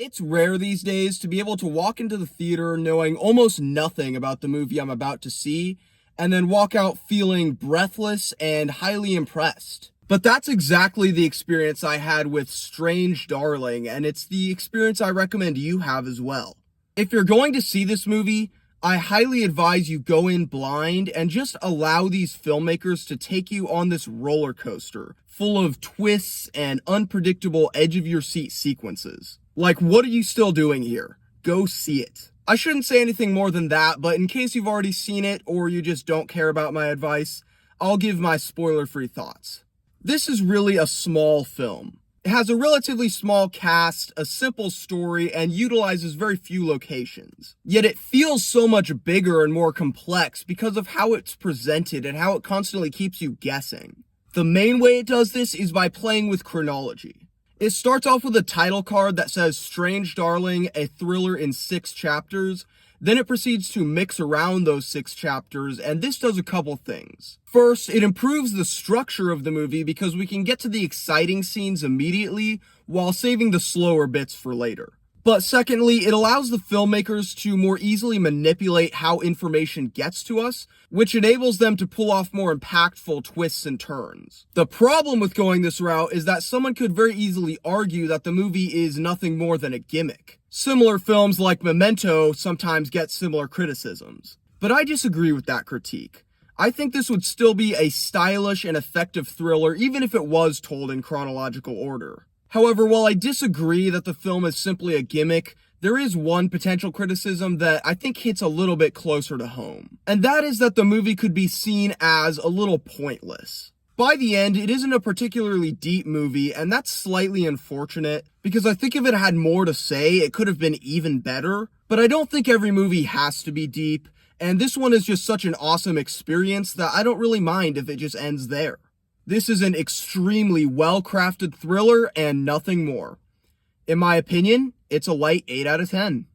It's rare these days to be able to walk into the theater knowing almost nothing about the movie I'm about to see, and then walk out feeling breathless and highly impressed. But that's exactly the experience I had with Strange Darling, and it's the experience I recommend you have as well. If you're going to see this movie, I highly advise you go in blind and just allow these filmmakers to take you on this roller coaster full of twists and unpredictable edge-of-your-seat sequences. Like, what are you still doing here? Go see it. I shouldn't say anything more than that, but in case you've already seen it or you just don't care about my advice, I'll give my spoiler-free thoughts. This is really a small film. It has a relatively small cast, a simple story, and utilizes very few locations. Yet it feels so much bigger and more complex because of how it's presented and how it constantly keeps you guessing. The main way it does this is by playing with chronology. It starts off with a title card that says Strange Darling, a thriller in 6 chapters. Then it proceeds to mix around those 6 chapters, and this does a couple things. First, it improves the structure of the movie because we can get to the exciting scenes immediately while saving the slower bits for later. But secondly, it allows the filmmakers to more easily manipulate how information gets to us, which enables them to pull off more impactful twists and turns. The problem with going this route is that someone could very easily argue that the movie is nothing more than a gimmick. Similar films like Memento sometimes get similar criticisms. But I disagree with that critique. I think this would still be a stylish and effective thriller even if it was told in chronological order. However, while I disagree that the film is simply a gimmick, there is one potential criticism that I think hits a little bit closer to home. And that is that the movie could be seen as a little pointless. By the end, it isn't a particularly deep movie, and that's slightly unfortunate, because I think if it had more to say, it could have been even better. But I don't think every movie has to be deep, and this one is just such an awesome experience that I don't really mind if it just ends there. This is an extremely well-crafted thriller and nothing more. In my opinion, it's a light 8 out of 10.